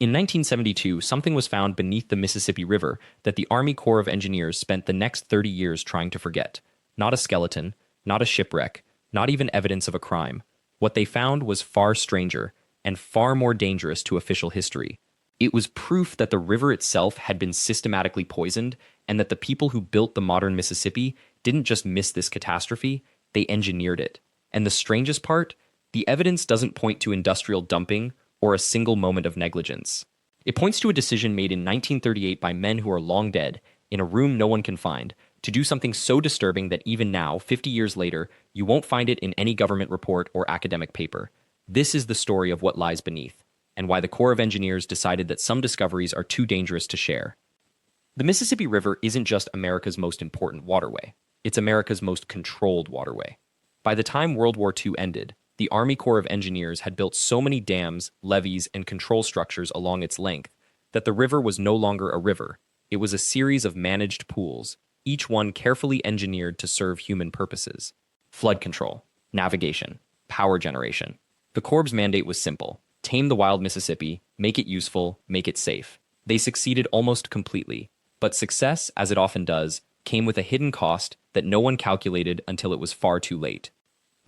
In 1972, something was found beneath the Mississippi River that the Army Corps of Engineers spent the next 30 years trying to forget. Not a skeleton, not a shipwreck, not even evidence of a crime. What they found was far stranger and far more dangerous to official history. It was proof that the river itself had been systematically poisoned and that the people who built the modern Mississippi didn't just miss this catastrophe, they engineered it. And the strangest part, the evidence doesn't point to industrial dumping or a single moment of negligence. It points to a decision made in 1938 by men who are long dead, in a room no one can find, to do something so disturbing that even now, 50 years later, you won't find it in any government report or academic paper. This is the story of what lies beneath, and why the Corps of Engineers decided that some discoveries are too dangerous to share. The Mississippi River isn't just America's most important waterway. It's America's most controlled waterway. By the time World War II ended, the Army Corps of Engineers had built so many dams, levees, and control structures along its length that the river was no longer a river. It was a series of managed pools, each one carefully engineered to serve human purposes. Flood control, navigation, power generation. The Corps' mandate was simple: tame the wild Mississippi, make it useful, make it safe. They succeeded almost completely, but success, as it often does, came with a hidden cost that no one calculated until it was far too late.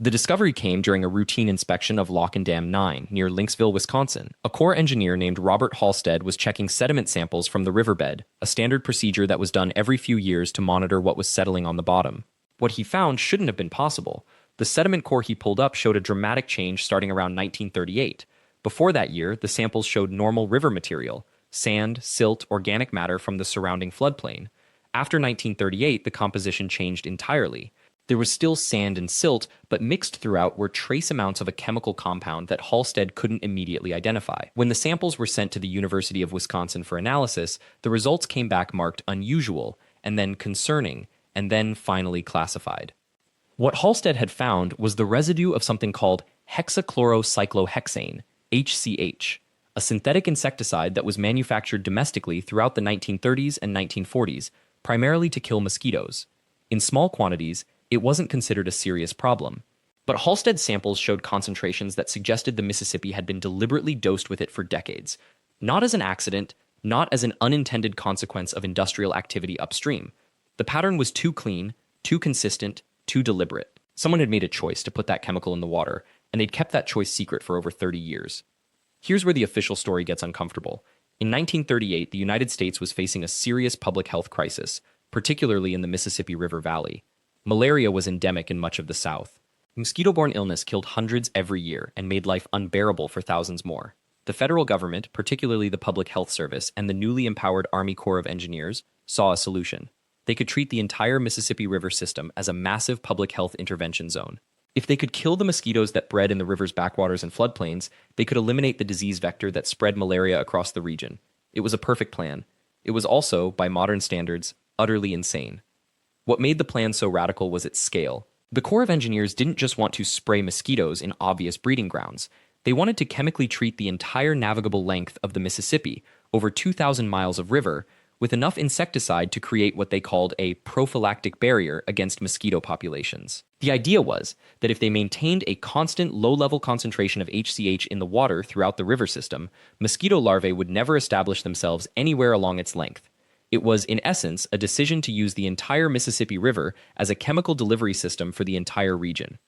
The discovery came during a routine inspection of Lock and Dam 9 near Lynxville, Wisconsin. A Corps engineer named Robert Halstead was checking sediment samples from the riverbed, a standard procedure that was done every few years to monitor what was settling on the bottom. What he found shouldn't have been possible. The sediment core he pulled up showed a dramatic change starting around 1938. Before that year, the samples showed normal river material: sand, silt, organic matter from the surrounding floodplain. After 1938, the composition changed entirely. There was still sand and silt, but mixed throughout were trace amounts of a chemical compound that Halstead couldn't immediately identify. When the samples were sent to the University of Wisconsin for analysis, the results came back marked unusual, and then concerning, and then finally classified. What Halstead had found was the residue of something called hexachlorocyclohexane, HCH, a synthetic insecticide that was manufactured domestically throughout the 1930s and 1940s, primarily to kill mosquitoes. In small quantities, it wasn't considered a serious problem. But Halstead's samples showed concentrations that suggested the Mississippi had been deliberately dosed with it for decades, not as an accident, not as an unintended consequence of industrial activity upstream. The pattern was too clean, too consistent, too deliberate. Someone had made a choice to put that chemical in the water, and they'd kept that choice secret for over 30 years. Here's where the official story gets uncomfortable. In 1938, the United States was facing a serious public health crisis, particularly in the Mississippi River Valley. Malaria was endemic in much of the South. Mosquito-borne illness killed hundreds every year and made life unbearable for thousands more. The federal government, particularly the Public Health Service and the newly empowered Army Corps of Engineers, saw a solution. They could treat the entire Mississippi River system as a massive public health intervention zone. If they could kill the mosquitoes that bred in the river's backwaters and floodplains, they could eliminate the disease vector that spread malaria across the region. It was a perfect plan. It was also, by modern standards, utterly insane. What made the plan so radical was its scale. The Corps of Engineers didn't just want to spray mosquitoes in obvious breeding grounds. They wanted to chemically treat the entire navigable length of the Mississippi, over 2,000 miles of river, with enough insecticide to create what they called a prophylactic barrier against mosquito populations. The idea was that if they maintained a constant low-level concentration of HCH in the water throughout the river system, mosquito larvae would never establish themselves anywhere along its length. It was, in essence, a decision to use the entire Mississippi River as a chemical delivery system for the entire region.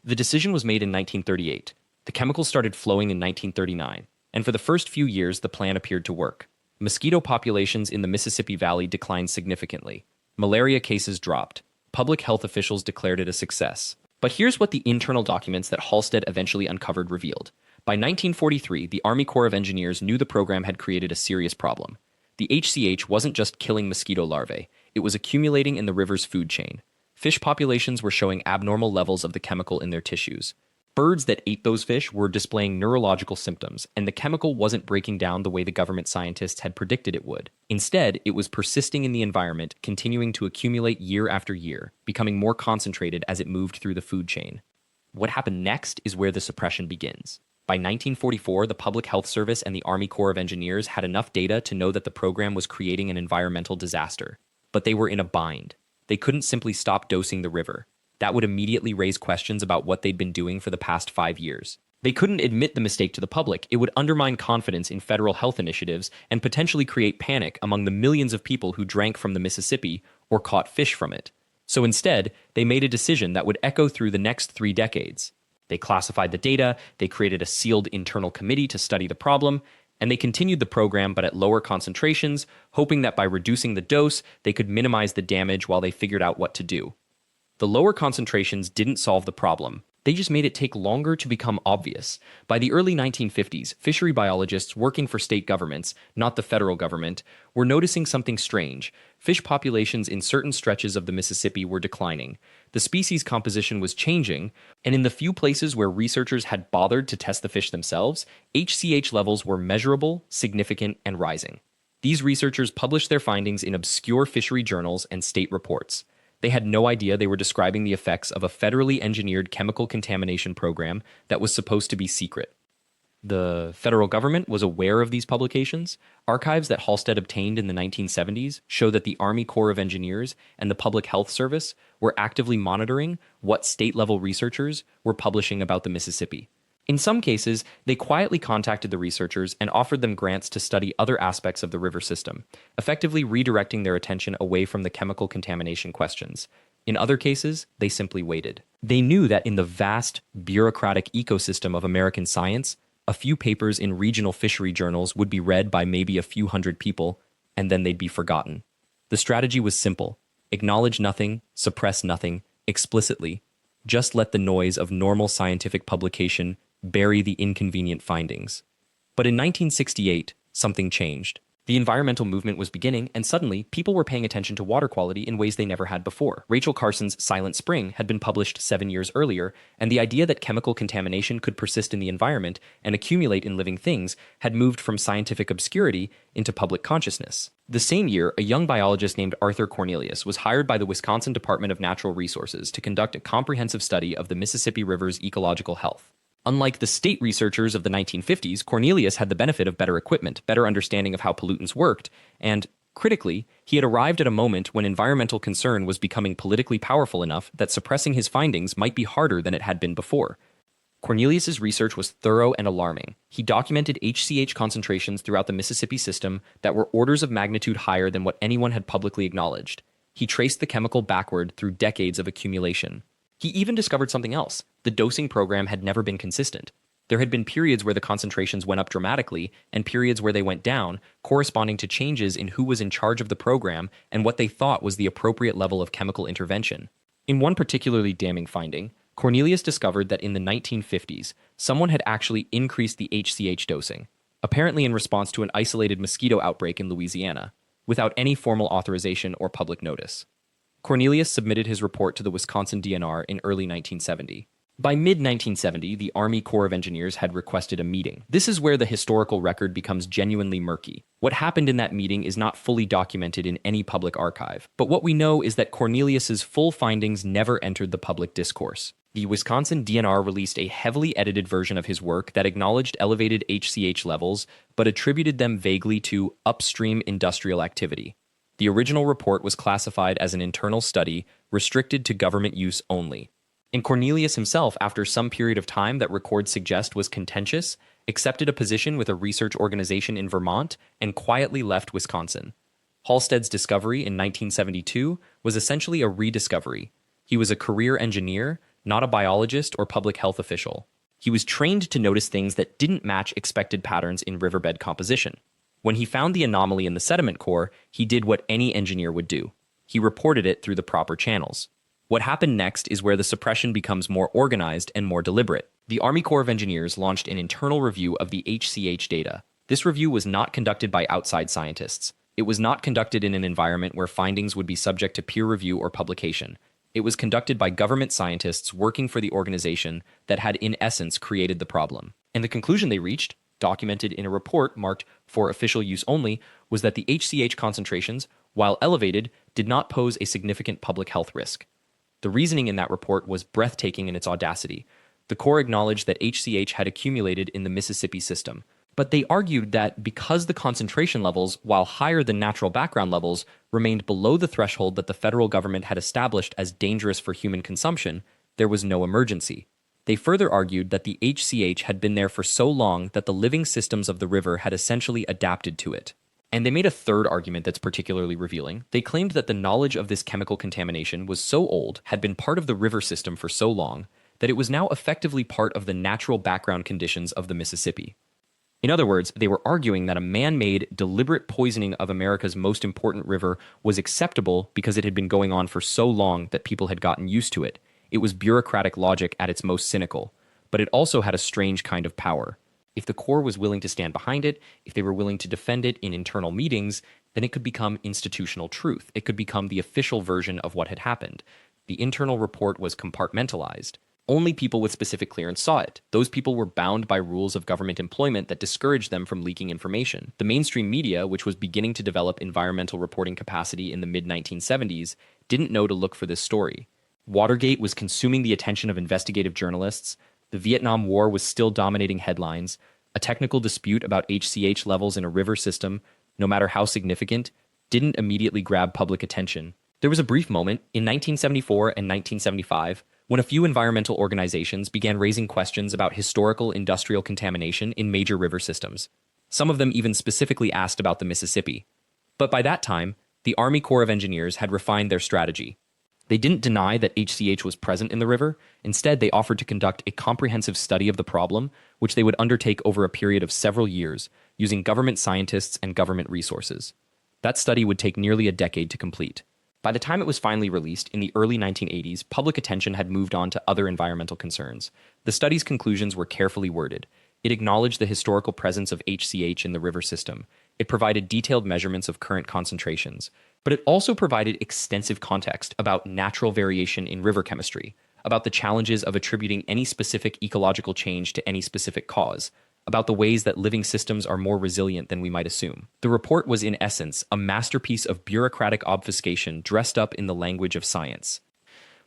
The decision was made in 1938. The chemicals started flowing in 1939, and for the first few years the plan appeared to work. Mosquito populations in the Mississippi Valley declined significantly. Malaria cases dropped. Public health officials declared it a success. But here's what the internal documents that Halstead eventually uncovered revealed. By 1943, the Army Corps of Engineers knew the program had created a serious problem. The HCH wasn't just killing mosquito larvae, it was accumulating in the river's food chain. Fish populations were showing abnormal levels of the chemical in their tissues. Birds that ate those fish were displaying neurological symptoms, and the chemical wasn't breaking down the way the government scientists had predicted it would. Instead, it was persisting in the environment, continuing to accumulate year after year, becoming more concentrated as it moved through the food chain. What happened next is where the suppression begins. By 1944, the Public Health Service and the Army Corps of Engineers had enough data to know that the program was creating an environmental disaster. But they were in a bind. They couldn't simply stop dosing the river. That would immediately raise questions about what they'd been doing for the past 5 years. They couldn't admit the mistake to the public. It would undermine confidence in federal health initiatives and potentially create panic among the millions of people who drank from the Mississippi or caught fish from it. So instead, they made a decision that would echo through the next 3 decades. They classified the data, they created a sealed internal committee to study the problem, and they continued the program but at lower concentrations, hoping that by reducing the dose, they could minimize the damage while they figured out what to do. The lower concentrations didn't solve the problem. They just made it take longer to become obvious. By the early 1950s, fishery biologists working for state governments, not the federal government, were noticing something strange. Fish populations in certain stretches of the Mississippi were declining. The species composition was changing, and in the few places where researchers had bothered to test the fish themselves, HCH levels were measurable, significant, and rising. These researchers published their findings in obscure fishery journals and state reports. They had no idea they were describing the effects of a federally engineered chemical contamination program that was supposed to be secret. The federal government was aware of these publications. Archives that Halstead obtained in the 1970s show that the Army Corps of Engineers and the Public Health Service were actively monitoring what state-level researchers were publishing about the Mississippi. In some cases, they quietly contacted the researchers and offered them grants to study other aspects of the river system, effectively redirecting their attention away from the chemical contamination questions. In other cases, they simply waited. They knew that in the vast, bureaucratic ecosystem of American science, a few papers in regional fishery journals would be read by maybe a few hundred people, and then they'd be forgotten. The strategy was simple: acknowledge nothing, suppress nothing, explicitly. Just let the noise of normal scientific publication bury the inconvenient findings. But in 1968, something changed. The environmental movement was beginning, and suddenly, people were paying attention to water quality in ways they never had before. Rachel Carson's Silent Spring had been published 7 years earlier, and the idea that chemical contamination could persist in the environment and accumulate in living things had moved from scientific obscurity into public consciousness. The same year, a young biologist named Arthur Cornelius was hired by the Wisconsin Department of Natural Resources to conduct a comprehensive study of the Mississippi River's ecological health. Unlike the state researchers of the 1950s, Cornelius had the benefit of better equipment, better understanding of how pollutants worked, and, critically, he had arrived at a moment when environmental concern was becoming politically powerful enough that suppressing his findings might be harder than it had been before. Cornelius's research was thorough and alarming. He documented HCH concentrations throughout the Mississippi system that were orders of magnitude higher than what anyone had publicly acknowledged. He traced the chemical backward through decades of accumulation. He even discovered something else. The dosing program had never been consistent. There had been periods where the concentrations went up dramatically and periods where they went down, corresponding to changes in who was in charge of the program and what they thought was the appropriate level of chemical intervention. In one particularly damning finding, Cornelius discovered that in the 1950s, someone had actually increased the HCH dosing, apparently in response to an isolated mosquito outbreak in Louisiana, without any formal authorization or public notice. Cornelius submitted his report to the Wisconsin DNR in early 1970. By mid-1970, the Army Corps of Engineers had requested a meeting. This is where the historical record becomes genuinely murky. What happened in that meeting is not fully documented in any public archive, but what we know is that Cornelius's full findings never entered the public discourse. The Wisconsin DNR released a heavily edited version of his work that acknowledged elevated HCH levels, but attributed them vaguely to upstream industrial activity. The original report was classified as an internal study, restricted to government use only. And Cornelius himself, after some period of time that records suggest was contentious, accepted a position with a research organization in Vermont and quietly left Wisconsin. Halstead's discovery in 1972 was essentially a rediscovery. He was a career engineer, not a biologist or public health official. He was trained to notice things that didn't match expected patterns in riverbed composition. When he found the anomaly in the sediment core, he did what any engineer would do. He reported it through the proper channels. What happened next is where the suppression becomes more organized and more deliberate. The Army Corps of Engineers launched an internal review of the HCH data. This review was not conducted by outside scientists. It was not conducted in an environment where findings would be subject to peer review or publication. It was conducted by government scientists working for the organization that had in essence created the problem. And the conclusion they reached, documented in a report marked for official use only, was that the HCH concentrations, while elevated, did not pose a significant public health risk. The reasoning in that report was breathtaking in its audacity. The Corps acknowledged that HCH had accumulated in the Mississippi system, but they argued that because the concentration levels, while higher than natural background levels, remained below the threshold that the federal government had established as dangerous for human consumption, there was no emergency. They further argued that the HCH had been there for so long that the living systems of the river had essentially adapted to it. And they made a third argument that's particularly revealing. They claimed that the knowledge of this chemical contamination was so old, had been part of the river system for so long, that it was now effectively part of the natural background conditions of the Mississippi. In other words, they were arguing that a man-made, deliberate poisoning of America's most important river was acceptable because it had been going on for so long that people had gotten used to it. It was bureaucratic logic at its most cynical, but it also had a strange kind of power. If the Corps was willing to stand behind it, if they were willing to defend it in internal meetings, then it could become institutional truth. It could become the official version of what had happened. The internal report was compartmentalized. Only people with specific clearance saw it. Those people were bound by rules of government employment that discouraged them from leaking information. The mainstream media, which was beginning to develop environmental reporting capacity in the mid-1970s, didn't know to look for this story. Watergate was consuming the attention of investigative journalists. The Vietnam War was still dominating headlines. A technical dispute about HCH levels in a river system, no matter how significant, didn't immediately grab public attention. There was a brief moment in 1974 and 1975 when a few environmental organizations began raising questions about historical industrial contamination in major river systems. Some of them even specifically asked about the Mississippi. But by that time, the Army Corps of Engineers had refined their strategy. They didn't deny that HCH was present in the river. Instead, they offered to conduct a comprehensive study of the problem, which they would undertake over a period of several years, using government scientists and government resources. That study would take nearly a decade to complete. By the time it was finally released in the early 1980s, public attention had moved on to other environmental concerns. The study's conclusions were carefully worded. It acknowledged the historical presence of HCH in the river system. It provided detailed measurements of current concentrations. But it also provided extensive context about natural variation in river chemistry, about the challenges of attributing any specific ecological change to any specific cause, about the ways that living systems are more resilient than we might assume. The report was, in essence, a masterpiece of bureaucratic obfuscation dressed up in the language of science.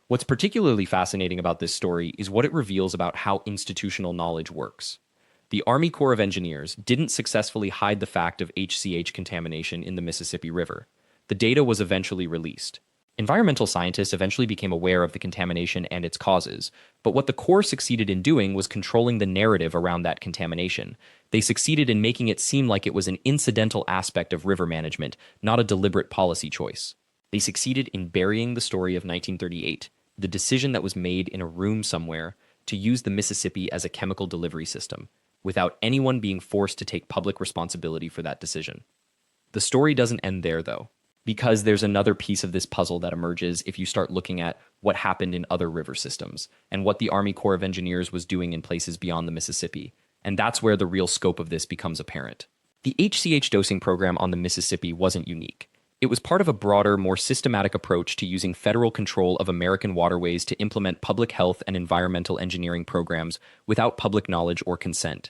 What's particularly fascinating about this story is what it reveals about how institutional knowledge works. The Army Corps of Engineers didn't successfully hide the fact of HCH contamination in the Mississippi River. The data was eventually released. Environmental scientists eventually became aware of the contamination and its causes, but what the Corps succeeded in doing was controlling the narrative around that contamination. They succeeded in making it seem like it was an incidental aspect of river management, not a deliberate policy choice. They succeeded in burying the story of 1938, the decision that was made in a room somewhere to use the Mississippi as a chemical delivery system, without anyone being forced to take public responsibility for that decision. The story doesn't end there, though, because there's another piece of this puzzle that emerges if you start looking at what happened in other river systems and what the Army Corps of Engineers was doing in places beyond the Mississippi. And that's where the real scope of this becomes apparent. The HCH dosing program on the Mississippi wasn't unique. It was part of a broader, more systematic approach to using federal control of American waterways to implement public health and environmental engineering programs without public knowledge or consent.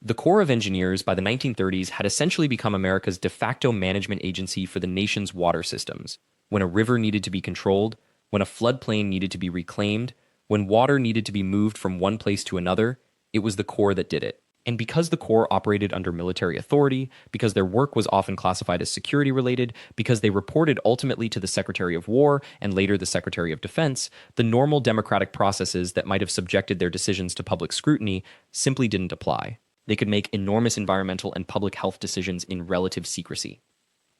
The Corps of Engineers by the 1930s had essentially become America's de facto management agency for the nation's water systems. When a river needed to be controlled, when a floodplain needed to be reclaimed, when water needed to be moved from one place to another, it was the Corps that did it. And because the Corps operated under military authority, because their work was often classified as security-related, because they reported ultimately to the Secretary of War and later the Secretary of Defense, the normal democratic processes that might have subjected their decisions to public scrutiny simply didn't apply. They could make enormous environmental and public health decisions in relative secrecy.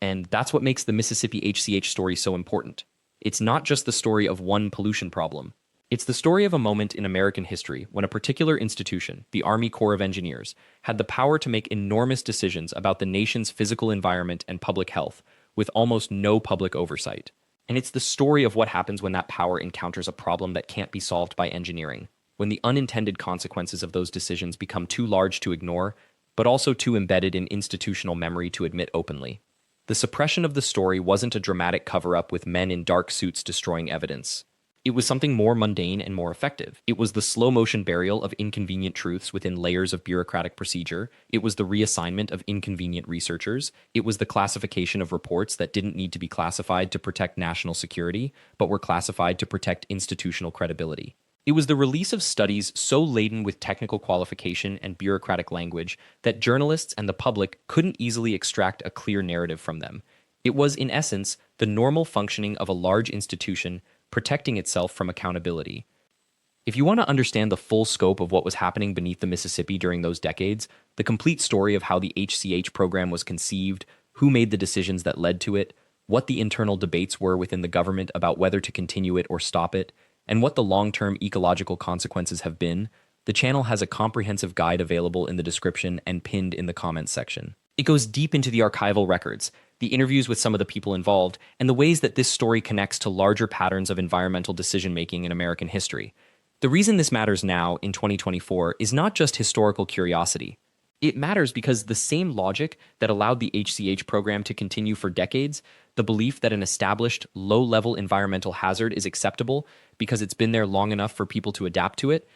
And that's what makes the Mississippi HCH story so important. It's not just the story of one pollution problem. It's the story of a moment in American history when a particular institution, the Army Corps of Engineers, had the power to make enormous decisions about the nation's physical environment and public health with almost no public oversight. And it's the story of what happens when that power encounters a problem that can't be solved by engineering, when the unintended consequences of those decisions become too large to ignore, but also too embedded in institutional memory to admit openly. The suppression of the story wasn't a dramatic cover-up with men in dark suits destroying evidence. It was something more mundane and more effective. It was the slow-motion burial of inconvenient truths within layers of bureaucratic procedure. It was the reassignment of inconvenient researchers. It was the classification of reports that didn't need to be classified to protect national security, but were classified to protect institutional credibility. It was the release of studies so laden with technical qualification and bureaucratic language that journalists and the public couldn't easily extract a clear narrative from them. It was, in essence, the normal functioning of a large institution protecting itself from accountability. If you want to understand the full scope of what was happening beneath the Mississippi during those decades, the complete story of how the HCH program was conceived, who made the decisions that led to it, what the internal debates were within the government about whether to continue it or stop it, and what the long-term ecological consequences have been, the channel has a comprehensive guide available in the description and pinned in the comments section. It goes deep into the archival records, the interviews with some of the people involved, and the ways that this story connects to larger patterns of environmental decision-making in American history. The reason this matters now, in 2024, is not just historical curiosity. It matters because the same logic that allowed the HCH program to continue for decades, the belief that an established, low-level environmental hazard is acceptable because it's been there long enough for people to adapt to it,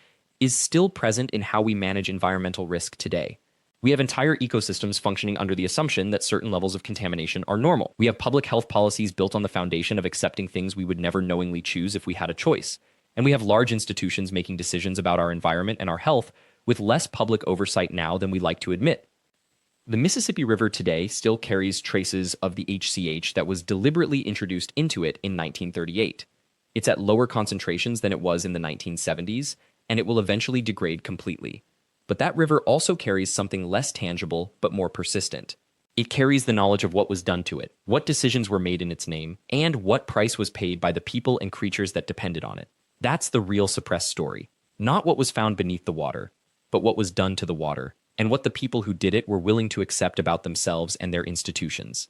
is still present in how we manage environmental risk today. We have entire ecosystems functioning under the assumption that certain levels of contamination are normal. We have public health policies built on the foundation of accepting things we would never knowingly choose if we had a choice. And we have large institutions making decisions about our environment and our health with less public oversight now than we like to admit. The Mississippi River today still carries traces of the HCH that was deliberately introduced into it in 1938. It's at lower concentrations than it was in the 1970s, and it will eventually degrade completely. But that river also carries something less tangible but more persistent. It carries the knowledge of what was done to it, what decisions were made in its name, and what price was paid by the people and creatures that depended on it. That's the real suppressed story. Not what was found beneath the water, but what was done to the water, and what the people who did it were willing to accept about themselves and their institutions.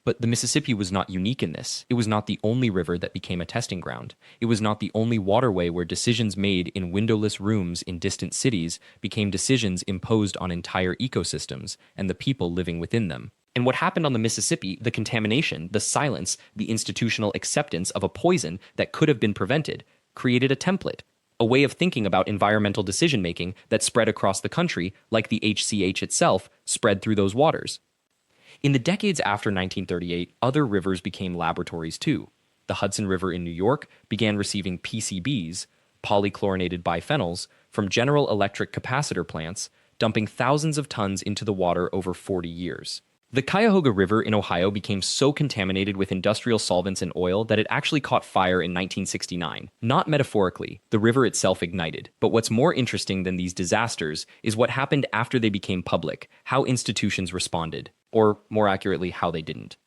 But the Mississippi was not unique in this. It was not the only river that became a testing ground. It was not the only waterway where decisions made in windowless rooms in distant cities became decisions imposed on entire ecosystems and the people living within them. And what happened on the Mississippi, the contamination, the silence, the institutional acceptance of a poison that could have been prevented, created a template, a way of thinking about environmental decision-making that spread across the country like the HCH itself spread through those waters. In the decades after 1938, other rivers became laboratories too. The Hudson River in New York began receiving PCBs, polychlorinated biphenyls, from General Electric capacitor plants, dumping thousands of tons into the water over 40 years. The Cuyahoga River in Ohio became so contaminated with industrial solvents and oil that it actually caught fire in 1969. Not metaphorically, the river itself ignited. But what's more interesting than these disasters is what happened after they became public, how institutions responded, or more accurately, how they didn't.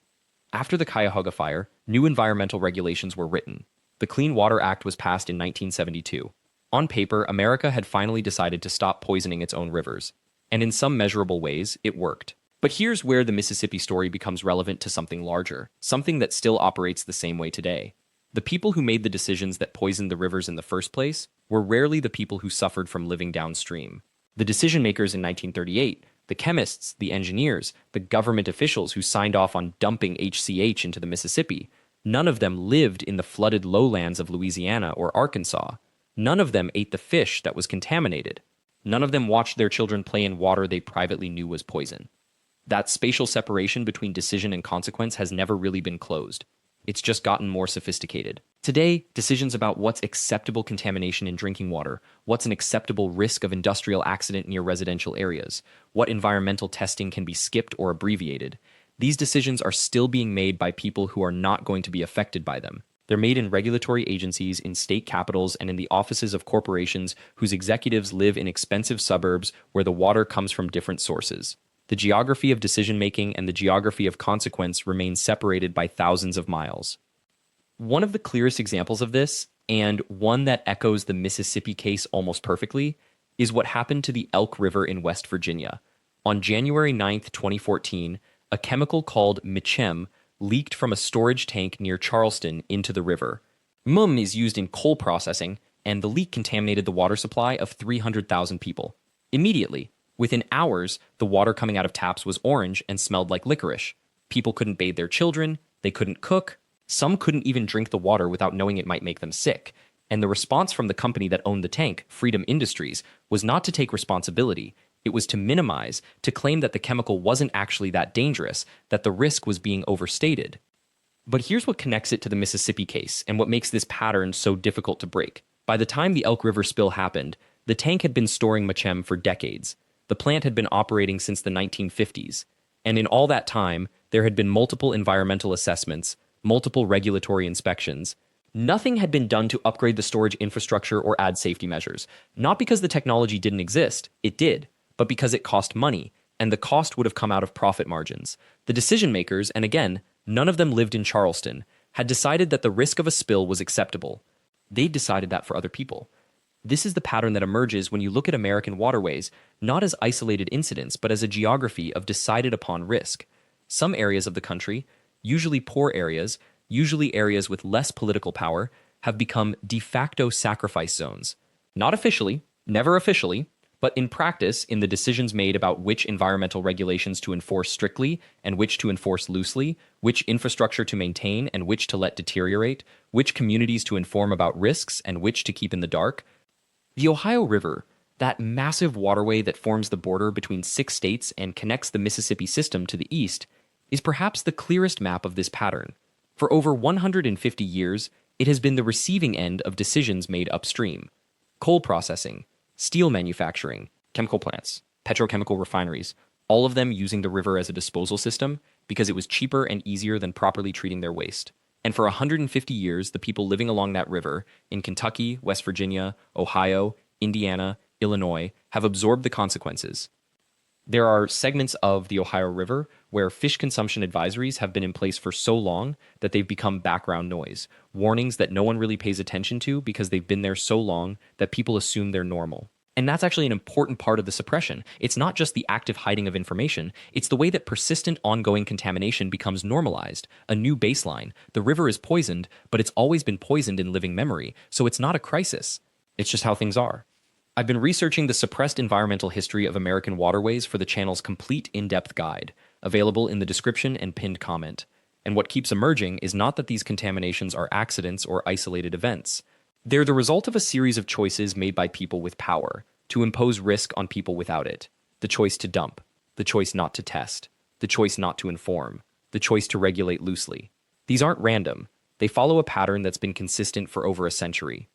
After the Cuyahoga fire, new environmental regulations were written. The Clean Water Act was passed in 1972. On paper, America had finally decided to stop poisoning its own rivers. And in some measurable ways, it worked. But here's where the Mississippi story becomes relevant to something larger, something that still operates the same way today. The people who made the decisions that poisoned the rivers in the first place were rarely the people who suffered from living downstream. The decision makers in 1938, the chemists, the engineers, the government officials who signed off on dumping HCH into the Mississippi, none of them lived in the flooded lowlands of Louisiana or Arkansas. None of them ate the fish that was contaminated. None of them watched their children play in water they privately knew was poison. That spatial separation between decision and consequence has never really been closed. It's just gotten more sophisticated. Today, decisions about what's acceptable contamination in drinking water, what's an acceptable risk of industrial accident near residential areas, what environmental testing can be skipped or abbreviated, these decisions are still being made by people who are not going to be affected by them. They're made in regulatory agencies, in state capitals, and in the offices of corporations whose executives live in expensive suburbs where the water comes from different sources. The geography of decision-making and the geography of consequence remain separated by thousands of miles. One of the clearest examples of this, and one that echoes the Mississippi case almost perfectly, is what happened to the Elk River in West Virginia. On January 9, 2014, a chemical called Michem leaked from a storage tank near Charleston into the river. MUM is used in coal processing, and the leak contaminated the water supply of 300,000 people. Immediately, within hours, the water coming out of taps was orange and smelled like licorice. People couldn't bathe their children, they couldn't cook, some couldn't even drink the water without knowing it might make them sick. And the response from the company that owned the tank, Freedom Industries, was not to take responsibility. It was to minimize, to claim that the chemical wasn't actually that dangerous, that the risk was being overstated. But here's what connects it to the Mississippi case and what makes this pattern so difficult to break. By the time the Elk River spill happened, the tank had been storing Michem for decades. The plant had been operating since the 1950s, and in all that time, there had been multiple environmental assessments, multiple regulatory inspections, Nothing had been done to upgrade the storage infrastructure or add safety measures. Not because the technology didn't exist, it did, but because it cost money, and the cost would have come out of profit margins. The decision makers, and again, none of them lived in Charleston, had decided that the risk of a spill was acceptable. They decided that for other people. This is the pattern that emerges when you look at American waterways, not as isolated incidents, but as a geography of decided upon risk. Some areas of the country, usually poor areas, usually areas with less political power, have become de facto sacrifice zones. Not officially, never officially, but in practice, in the decisions made about which environmental regulations to enforce strictly and which to enforce loosely, which infrastructure to maintain and which to let deteriorate, which communities to inform about risks and which to keep in the dark. The Ohio River, that massive waterway that forms the border between 6 states and connects the Mississippi system to the east, is perhaps the clearest map of this pattern. For over 150 years, it has been the receiving end of decisions made upstream. Coal processing, steel manufacturing, chemical plants, petrochemical refineries, all of them using the river as a disposal system because it was cheaper and easier than properly treating their waste. And for 150 years, the people living along that river in Kentucky, West Virginia, Ohio, Indiana, Illinois have absorbed the consequences. There are segments of the Ohio River where fish consumption advisories have been in place for so long that they've become background noise, warnings that no one really pays attention to because they've been there so long that people assume they're normal. And that's actually an important part of the suppression. It's not just the active hiding of information, it's the way that persistent ongoing contamination becomes normalized, a new baseline. The river is poisoned, but it's always been poisoned in living memory, so it's not a crisis. It's just how things are. I've been researching the suppressed environmental history of American waterways for the channel's complete in-depth guide, available in the description and pinned comment. And what keeps emerging is not that these contaminations are accidents or isolated events. They're the result of a series of choices made by people with power to impose risk on people without it. The choice to dump, the choice not to test, the choice not to inform, the choice to regulate loosely. These aren't random. They follow a pattern that's been consistent for over a century.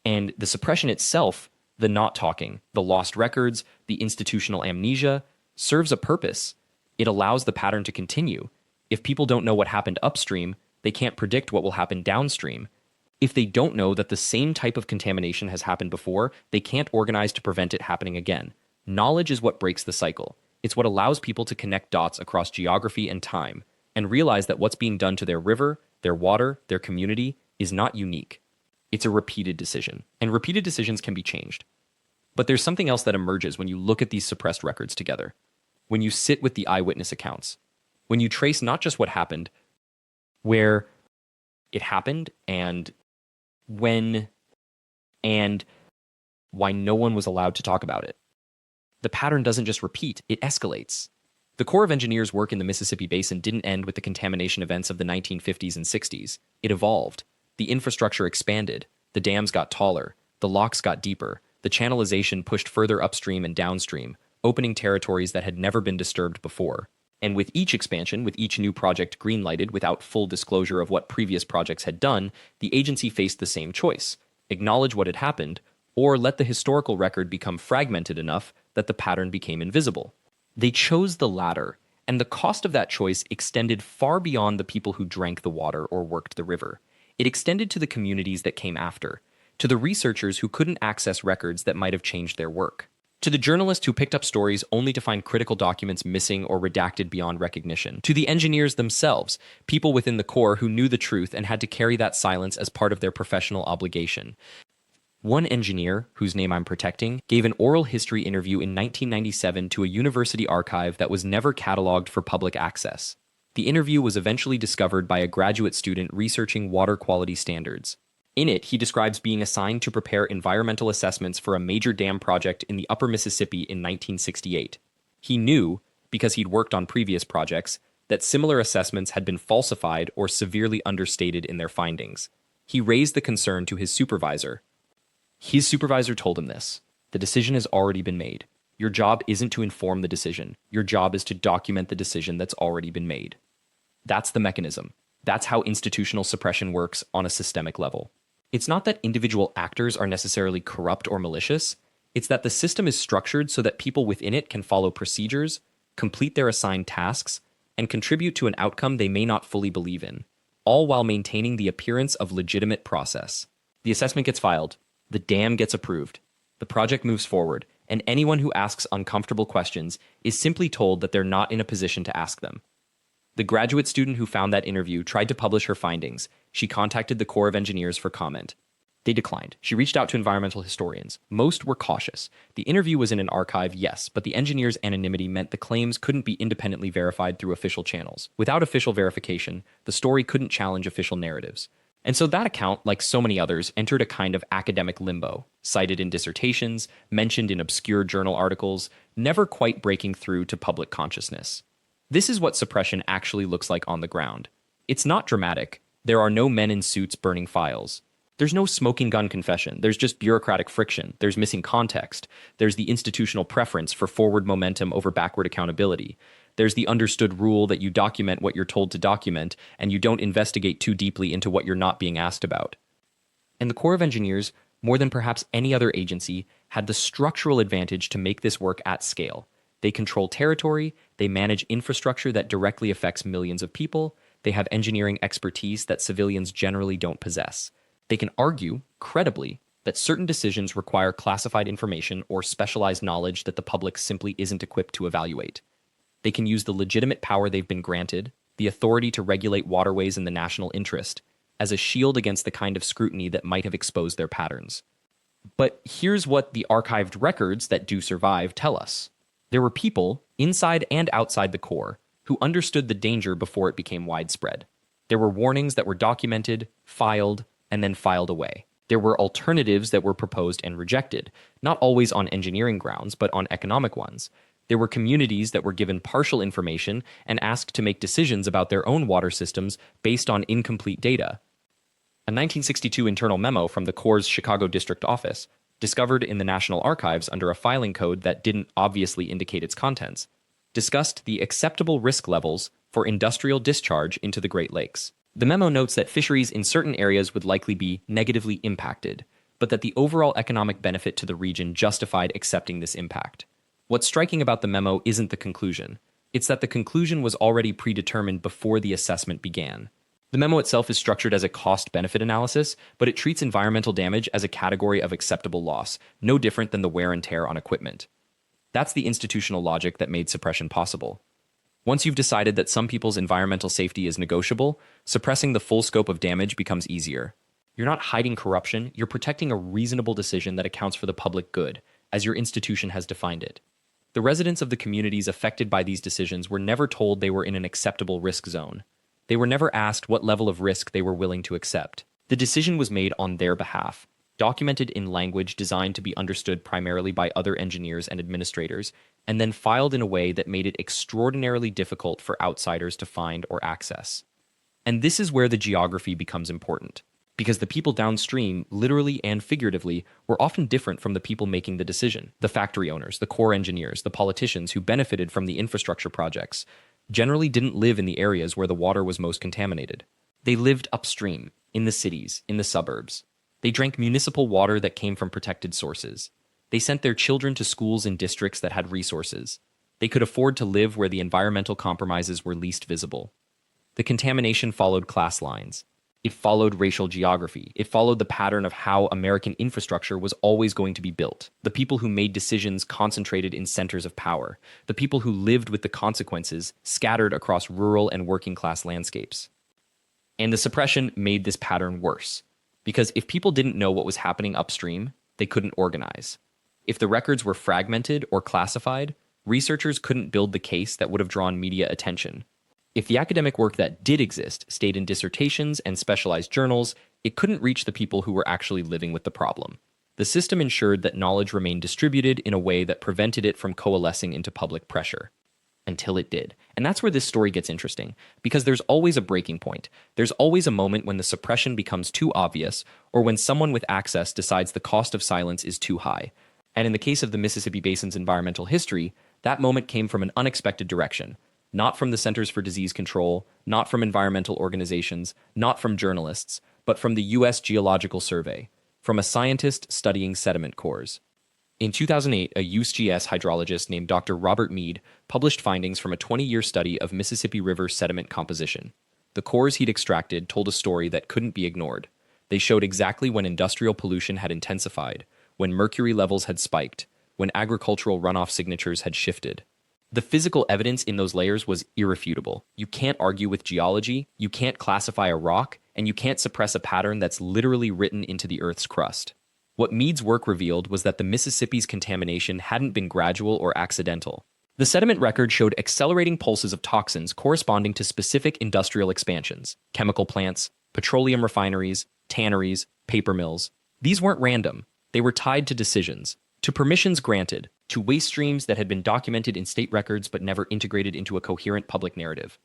And the suppression itself, the not talking, the lost records, the institutional amnesia, serves a purpose. It allows the pattern to continue. If people don't know what happened upstream, they can't predict what will happen downstream. If they don't know that the same type of contamination has happened before, they can't organize to prevent it happening again. Knowledge is what breaks the cycle. It's what allows people to connect dots across geography and time, and realize that what's being done to their river, their water, their community is not unique. It's a repeated decision, and repeated decisions can be changed. But there's something else that emerges when you look at these suppressed records together. When you sit with the eyewitness accounts. When you trace not just what happened, where it happened, and when, and why no one was allowed to talk about it. The pattern doesn't just repeat, it escalates. The Corps of Engineers' work in the Mississippi Basin didn't end with the contamination events of the 1950s and 60s. It evolved. The infrastructure expanded, the dams got taller, the locks got deeper, the channelization pushed further upstream and downstream, opening territories that had never been disturbed before. And with each expansion, with each new project greenlighted without full disclosure of what previous projects had done, the agency faced the same choice: acknowledge what had happened, or let the historical record become fragmented enough that the pattern became invisible. They chose the latter, and the cost of that choice extended far beyond the people who drank the water or worked the river. It extended to the communities that came after, to the researchers who couldn't access records that might have changed their work, to the journalists who picked up stories only to find critical documents missing or redacted beyond recognition, to the engineers themselves, people within the Corps who knew the truth and had to carry that silence as part of their professional obligation. One engineer, whose name I'm protecting, gave an oral history interview in 1997 to a university archive that was never cataloged for public access. The interview was eventually discovered by a graduate student researching water quality standards. In it, he describes being assigned to prepare environmental assessments for a major dam project in the upper Mississippi in 1968. He knew, because he'd worked on previous projects, that similar assessments had been falsified or severely understated in their findings. He raised the concern to his supervisor. His supervisor told him this: the decision has already been made. Your job isn't to inform the decision. Your job is to document the decision that's already been made. That's the mechanism. That's how institutional suppression works on a systemic level. It's not that individual actors are necessarily corrupt or malicious. It's that the system is structured so that people within it can follow procedures, complete their assigned tasks, and contribute to an outcome they may not fully believe in. all while maintaining the appearance of legitimate process. The assessment gets filed, the dam gets approved, the project moves forward, and anyone who asks uncomfortable questions is simply told that they're not in a position to ask them. The graduate student who found that interview tried to publish her findings. She contacted the Corps of Engineers for comment. They declined. She reached out to environmental historians. Most were cautious. The interview was in an archive, yes, but the engineers' anonymity meant the claims couldn't be independently verified through official channels. Without official verification, the story couldn't challenge official narratives. And so that account, like so many others, entered a kind of academic limbo, cited in dissertations, mentioned in obscure journal articles, never quite breaking through to public consciousness. This is what suppression actually looks like on the ground. It's not dramatic. There are no men in suits burning files. There's no smoking gun confession. There's just bureaucratic friction. There's missing context. There's the institutional preference for forward momentum over backward accountability. There's the understood rule that you document what you're told to document, and you don't investigate too deeply into what you're not being asked about. And the Corps of Engineers, more than perhaps any other agency, had the structural advantage to make this work at scale. They control territory, they manage infrastructure that directly affects millions of people, they have engineering expertise that civilians generally don't possess. They can argue, credibly, that certain decisions require classified information or specialized knowledge that the public simply isn't equipped to evaluate. They can use the legitimate power they've been granted, the authority to regulate waterways in the national interest, as a shield against the kind of scrutiny that might have exposed their patterns. But here's what the archived records that do survive tell us. There were people, inside and outside the Corps, who understood the danger before it became widespread. There were warnings that were documented, filed, and then filed away. There were alternatives that were proposed and rejected, not always on engineering grounds, but on economic ones. There were communities that were given partial information and asked to make decisions about their own water systems based on incomplete data. A 1962 internal memo from the Corps' Chicago District Office, discovered in the National Archives under a filing code that didn't obviously indicate its contents, discussed the acceptable risk levels for industrial discharge into the Great Lakes. The memo notes that fisheries in certain areas would likely be negatively impacted, but that the overall economic benefit to the region justified accepting this impact. What's striking about the memo isn't the conclusion. It's that the conclusion was already predetermined before the assessment began. The memo itself is structured as a cost-benefit analysis, but it treats environmental damage as a category of acceptable loss, no different than the wear and tear on equipment. That's the institutional logic that made suppression possible. Once you've decided that some people's environmental safety is negotiable, suppressing the full scope of damage becomes easier. You're not hiding corruption, you're protecting a reasonable decision that accounts for the public good, as your institution has defined it. The residents of the communities affected by these decisions were never told they were in an acceptable risk zone. They were never asked what level of risk they were willing to accept. The decision was made on their behalf, documented in language designed to be understood primarily by other engineers and administrators, and then filed in a way that made it extraordinarily difficult for outsiders to find or access. And this is where the geography becomes important, because the people downstream, literally and figuratively, were often different from the people making the decision. The factory owners, the Corps engineers, the politicians who benefited from the infrastructure projects, generally didn't live in the areas where the water was most contaminated. They lived upstream, in the cities, in the suburbs. They drank municipal water that came from protected sources. They sent their children to schools in districts that had resources. They could afford to live where the environmental compromises were least visible. The contamination followed class lines. It followed racial geography. It followed the pattern of how American infrastructure was always going to be built. The people who made decisions concentrated in centers of power. The people who lived with the consequences scattered across rural and working class landscapes. And the suppression made this pattern worse. Because if people didn't know what was happening upstream, they couldn't organize. If the records were fragmented or classified, researchers couldn't build the case that would have drawn media attention. If the academic work that did exist stayed in dissertations and specialized journals, it couldn't reach the people who were actually living with the problem. The system ensured that knowledge remained distributed in a way that prevented it from coalescing into public pressure. Until it did. And that's where this story gets interesting, because there's always a breaking point. There's always a moment when the suppression becomes too obvious, or when someone with access decides the cost of silence is too high. And in the case of the Mississippi Basin's environmental history, that moment came from an unexpected direction. Not from the Centers for Disease Control, not from environmental organizations, not from journalists, but from the U.S. Geological Survey, from a scientist studying sediment cores. In 2008, a USGS hydrologist named Dr. Robert Mead published findings from a 20-year study of Mississippi River sediment composition. The cores he'd extracted told a story that couldn't be ignored. They showed exactly when industrial pollution had intensified, when mercury levels had spiked, when agricultural runoff signatures had shifted. The physical evidence in those layers was irrefutable. You can't argue with geology, you can't classify a rock, and you can't suppress a pattern that's literally written into the Earth's crust. What Mead's work revealed was that the Mississippi's contamination hadn't been gradual or accidental. The sediment record showed accelerating pulses of toxins corresponding to specific industrial expansions: chemical plants, petroleum refineries, tanneries, paper mills. These weren't random. They were tied to decisions, to permissions granted, to waste streams that had been documented in state records but never integrated into a coherent public narrative.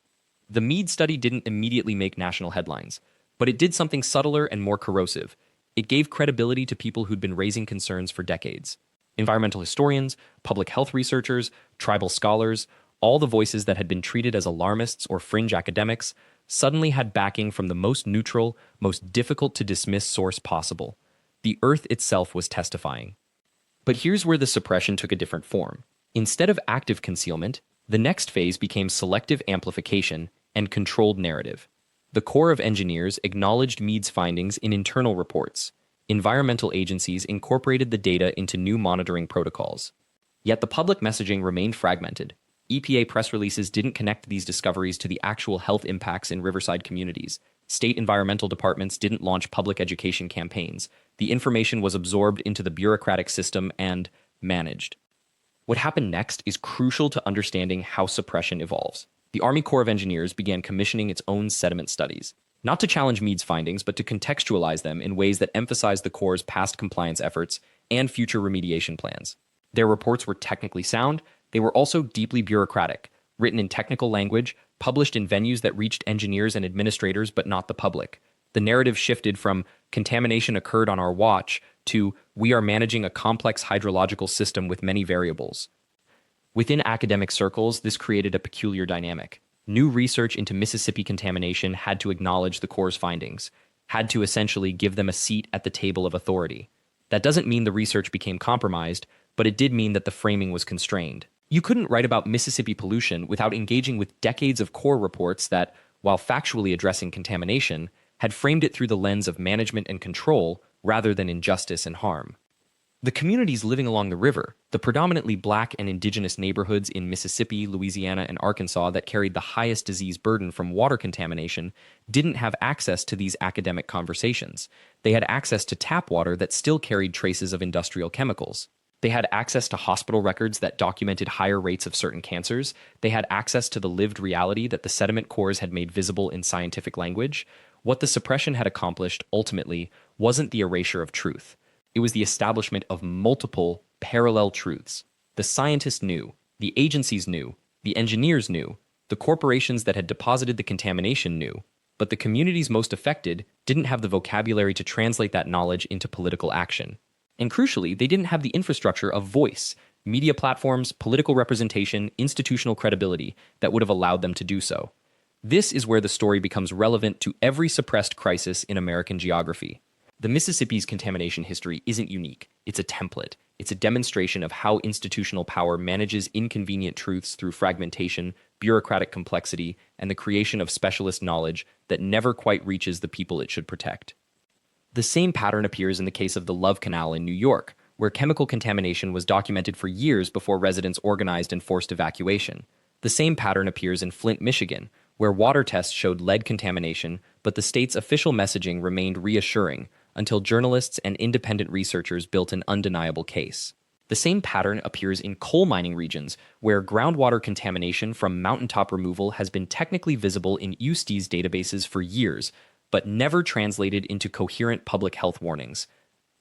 The Mead study didn't immediately make national headlines, but it did something subtler and more corrosive. It gave credibility to people who'd been raising concerns for decades. Environmental historians, public health researchers, tribal scholars, all the voices that had been treated as alarmists or fringe academics, suddenly had backing from the most neutral, most difficult to dismiss source possible. The Earth itself was testifying. But here's where the suppression took a different form. Instead of active concealment, the next phase became selective amplification and controlled narrative. The Corps of Engineers acknowledged Mead's findings in internal reports. Environmental agencies incorporated the data into new monitoring protocols. Yet the public messaging remained fragmented. EPA press releases didn't connect these discoveries to the actual health impacts in riverside communities. State environmental departments didn't launch public education campaigns. The information was absorbed into the bureaucratic system and managed. What happened next is crucial to understanding how suppression evolves. The Army Corps of Engineers began commissioning its own sediment studies, not to challenge Mead's findings, but to contextualize them in ways that emphasized the Corps' past compliance efforts and future remediation plans. Their reports were technically sound. They were also deeply bureaucratic, written in technical language, published in venues that reached engineers and administrators but not the public. The narrative shifted from "contamination occurred on our watch" to "we are managing a complex hydrological system with many variables." Within academic circles, this created a peculiar dynamic. New research into Mississippi contamination had to acknowledge the Corps' findings, had to essentially give them a seat at the table of authority. That doesn't mean the research became compromised, but it did mean that the framing was constrained. You couldn't write about Mississippi pollution without engaging with decades of Corps reports that, while factually addressing contamination, had framed it through the lens of management and control rather than injustice and harm. The communities living along the river, the predominantly black and indigenous neighborhoods in Mississippi, Louisiana, and Arkansas that carried the highest disease burden from water contamination, didn't have access to these academic conversations. They had access to tap water that still carried traces of industrial chemicals. They had access to hospital records that documented higher rates of certain cancers. They had access to the lived reality that the sediment cores had made visible in scientific language. What the suppression had accomplished, ultimately, wasn't the erasure of truth. It was the establishment of multiple parallel truths. The scientists knew, the agencies knew, the engineers knew, the corporations that had deposited the contamination knew, but the communities most affected didn't have the vocabulary to translate that knowledge into political action. And crucially, they didn't have the infrastructure of voice, media platforms, political representation, institutional credibility that would have allowed them to do so. This is where the story becomes relevant to every suppressed crisis in American geography. The Mississippi's contamination history isn't unique. It's a template. It's a demonstration of how institutional power manages inconvenient truths through fragmentation, bureaucratic complexity, and the creation of specialist knowledge that never quite reaches the people it should protect. The same pattern appears in the case of the Love Canal in New York, where chemical contamination was documented for years before residents organized and forced evacuation. The same pattern appears in Flint, Michigan, where water tests showed lead contamination, but the state's official messaging remained reassuring until journalists and independent researchers built an undeniable case. The same pattern appears in coal mining regions, where groundwater contamination from mountaintop removal has been technically visible in USD's databases for years, but never translated into coherent public health warnings.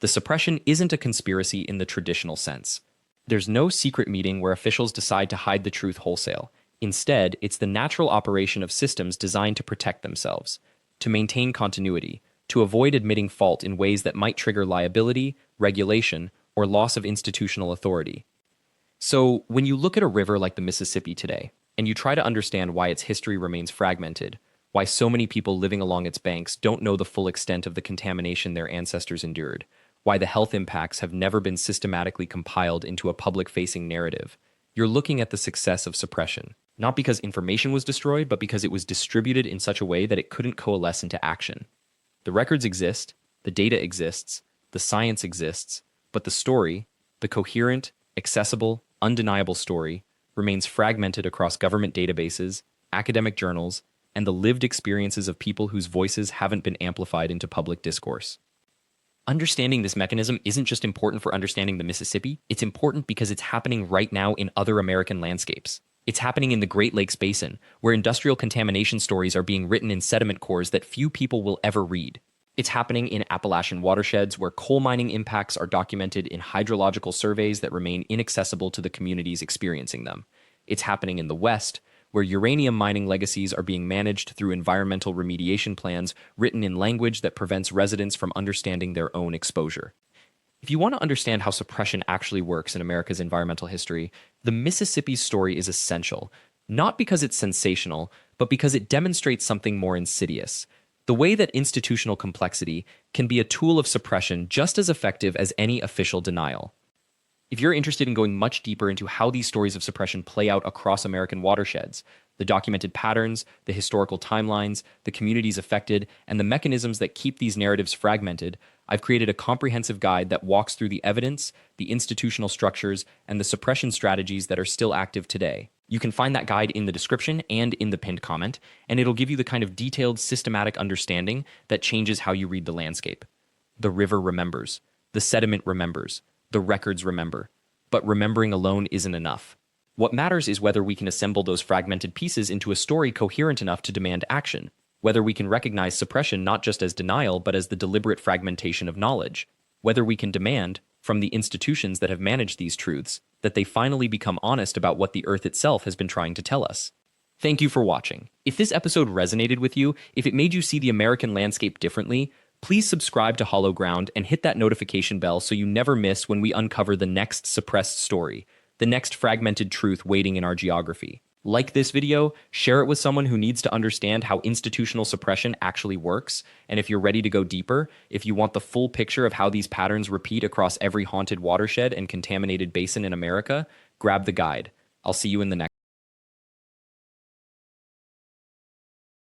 The suppression isn't a conspiracy in the traditional sense. There's no secret meeting where officials decide to hide the truth wholesale. Instead, it's the natural operation of systems designed to protect themselves, to maintain continuity, to avoid admitting fault in ways that might trigger liability, regulation, or loss of institutional authority. So, when you look at a river like the Mississippi today, and you try to understand why its history remains fragmented, why so many people living along its banks don't know the full extent of the contamination their ancestors endured, why the health impacts have never been systematically compiled into a public-facing narrative, you're looking at the success of suppression. Not because information was destroyed, but because it was distributed in such a way that it couldn't coalesce into action. The records exist, the data exists, the science exists, but the story, the coherent, accessible, undeniable story, remains fragmented across government databases, academic journals, and the lived experiences of people whose voices haven't been amplified into public discourse. Understanding this mechanism isn't just important for understanding the Mississippi, it's important because it's happening right now in other American landscapes. It's happening in the Great Lakes Basin, where industrial contamination stories are being written in sediment cores that few people will ever read. It's happening in Appalachian watersheds, where coal mining impacts are documented in hydrological surveys that remain inaccessible to the communities experiencing them. It's happening in the West, where uranium mining legacies are being managed through environmental remediation plans written in language that prevents residents from understanding their own exposure. If you want to understand how suppression actually works in America's environmental history, the Mississippi story is essential, not because it's sensational, but because it demonstrates something more insidious: the way that institutional complexity can be a tool of suppression just as effective as any official denial. If you're interested in going much deeper into how these stories of suppression play out across American watersheds, the documented patterns, the historical timelines, the communities affected, and the mechanisms that keep these narratives fragmented, I've created a comprehensive guide that walks through the evidence, the institutional structures, and the suppression strategies that are still active today. You can find that guide in the description and in the pinned comment, and it'll give you the kind of detailed, systematic understanding that changes how you read the landscape. The river remembers. The sediment remembers. The records remember. But remembering alone isn't enough. What matters is whether we can assemble those fragmented pieces into a story coherent enough to demand action, whether we can recognize suppression not just as denial but as the deliberate fragmentation of knowledge, whether we can demand, from the institutions that have managed these truths, that they finally become honest about what the Earth itself has been trying to tell us. Thank you for watching. If this episode resonated with you, if it made you see the American landscape differently, please subscribe to Hollow Ground and hit that notification bell so you never miss when we uncover the next suppressed story, the next fragmented truth waiting in our geography. Like this video, share it with someone who needs to understand how institutional suppression actually works, and if you're ready to go deeper, if you want the full picture of how these patterns repeat across every haunted watershed and contaminated basin in America, grab the guide. I'll see you in the next